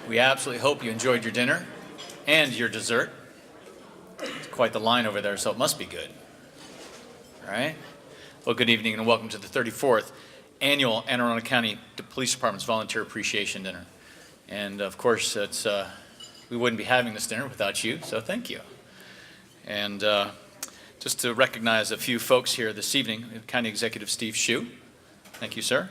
We absolutely hope you enjoyed your dinner and your dessert. It's quite the line over there, so it must be good. All right? Well, good evening and welcome to the 34th Annual Anne Arundel County Police Department's Volunteer Appreciation Dinner. And of course, we wouldn't be having this dinner without you, so thank you. And just to recognize a few folks here this evening, we have County Executive Steve Shue. Thank you, sir.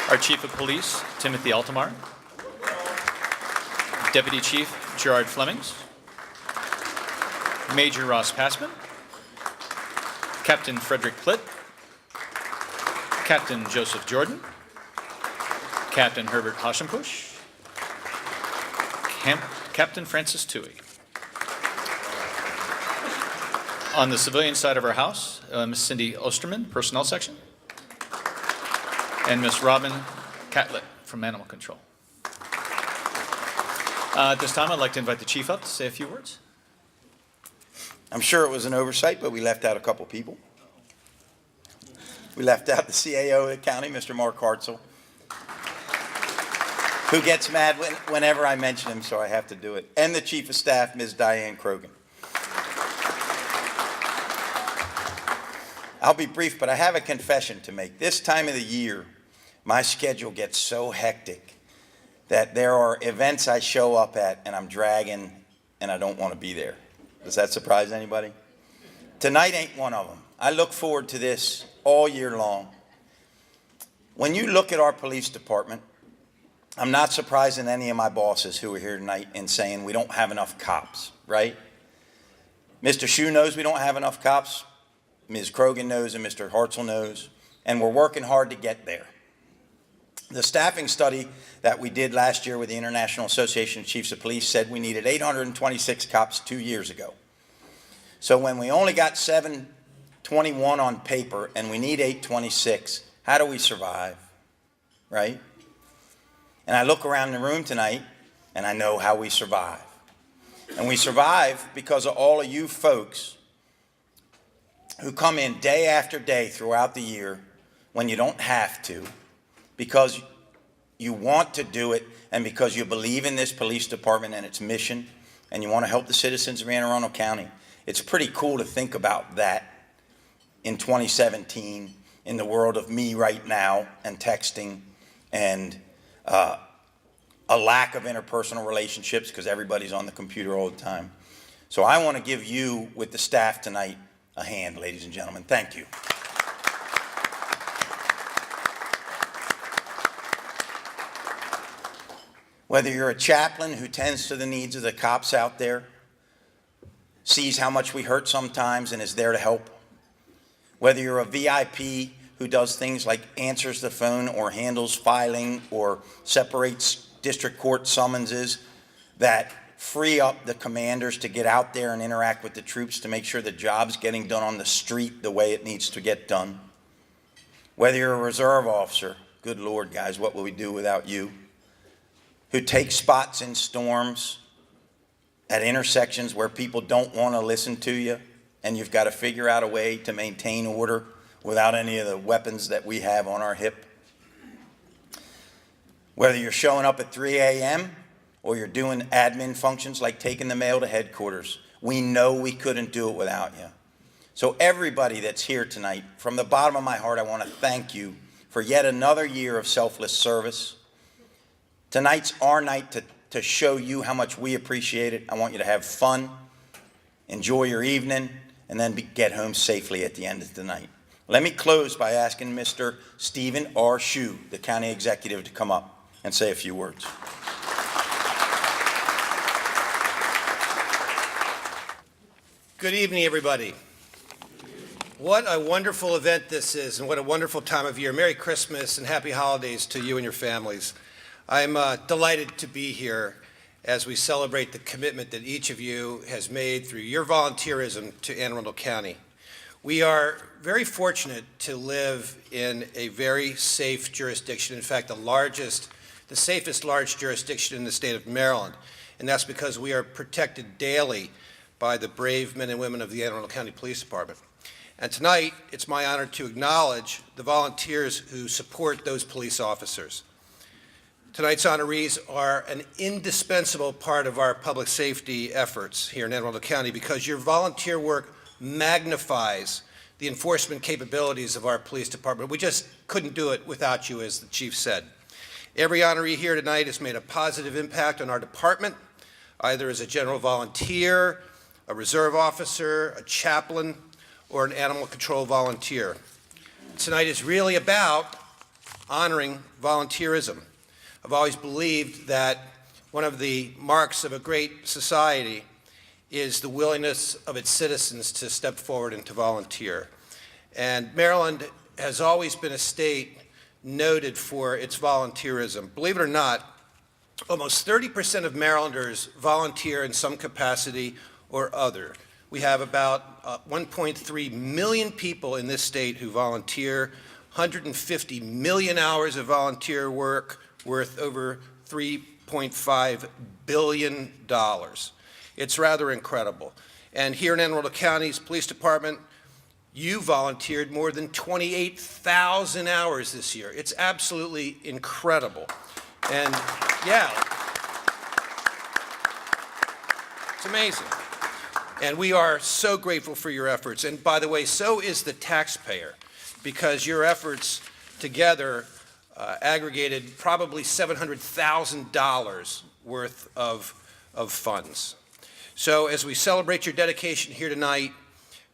Our Chief of Police, Timothy Altamar. Deputy Chief Gerard Flemings. Major Ross Passman. Captain Frederick Plitt. Captain Joseph Jordan. Captain Herbert Haschenpusch. Captain Francis Toohey. On the civilian side of our house, Ms. Cindy Osterman, Personnel Section. And Ms. Robin Catlett from Animal Control. At this time, I'd like to invite the Chief up to say a few words. I'm sure it was an oversight, but we left out a couple people. We left out the CAO of the county, Mr. Mark Hartzell, who gets mad whenever I mention him, so I have to do it, and the Chief of Staff, Ms. Diane Krogan. I'll be brief, but I have a confession to make. This time of the year, my schedule gets so hectic that there are events I show up at and I'm dragging and I don't want to be there. Does that surprise anybody? Tonight ain't one of them. I look forward to this all year long. When you look at our police department, I'm not surprising any of my bosses who are here tonight in saying we don't have enough cops, right? Mr. Shue knows we don't have enough cops. Ms. Krogan knows and Mr. Hartzell knows, and we're working hard to get there. The staffing study that we did last year with the International Association of Chiefs of Police said we needed 826 cops 2 years ago. So when we only got 721 on paper and we need 826, how do we survive, right? And I look around the room tonight and I know how we survive. And we survive because of all of you folks who come in day after day throughout the year when you don't have to, because you want to do it and because you believe in this police department and its mission and you want to help the citizens of Anne Arundel County. It's pretty cool to think about that in 2017 in the world of me right now and texting and a lack of interpersonal relationships because everybody's on the computer all the time. So I want to give you, with the staff tonight, a hand, ladies and gentlemen. Thank you. Whether you're a chaplain who tends to the needs of the cops out there, sees how much we hurt sometimes and is there to help, whether you're a VIP who does things like answers the phone or handles filing or separates district court summonses that free up the commanders to get out there and interact with the troops to make sure the job's getting done on the street the way it needs to get done. Whether you're a reserve officer, good Lord, guys, what will we do without you? Who take spots in storms at intersections where people don't want to listen to you and you've got to figure out a way to maintain order without any of the weapons that we have on our hip. Whether you're showing up at 3 a.m. or you're doing admin functions like taking the mail to headquarters, we know we couldn't do it without you. So everybody that's here tonight, from the bottom of my heart, I want to thank you for yet another year of selfless service. Tonight's our night to show you how much we appreciate it. I want you to have fun, enjoy your evening, and then get home safely at the end of the night. Let me close by asking Mr. Stephen R. Shue, the county executive, to come up and say a few words. Good evening, everybody. What a wonderful event this is, and what a wonderful time of year. Merry Christmas and happy holidays to you and your families. I'm delighted to be here as we celebrate the commitment that each of you has made through your volunteerism to Anne Arundel County. We are very fortunate to live in a very safe jurisdiction. In fact, the safest large jurisdiction in the state of Maryland. And that's because we are protected daily by the brave men and women of the Anne Arundel County Police Department. And tonight, it's my honor to acknowledge the volunteers who support those police officers. Tonight's honorees are an indispensable part of our public safety efforts here in Anne Arundel County because your volunteer work magnifies the enforcement capabilities of our police department. We just couldn't do it without you, as the chief said. Every honoree here tonight has made a positive impact on our department, either as a general volunteer, a reserve officer, a chaplain, or an animal control volunteer. Tonight is really about honoring volunteerism. I've always believed that one of the marks of a great society is the willingness of its citizens to step forward and to volunteer. And Maryland has always been a state noted for its volunteerism. Believe it or not, almost 30% of Marylanders volunteer in some capacity or other. We have about 1.3 million people in this state who volunteer, 150 million hours of volunteer work worth over $3.5 billion. It's rather incredible. And here in Anne Arundel County's Police Department, you volunteered more than 28,000 hours this year. It's absolutely incredible. And yeah, it's amazing. And we are so grateful for your efforts. And by the way, so is the taxpayer, because your efforts together aggregated probably $700,000 worth of funds. So as we celebrate your dedication here tonight,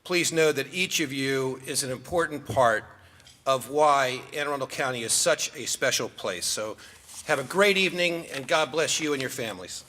please know that each of you is an important part of why Anne Arundel County is such a special place. So have a great evening, and God bless you and your families.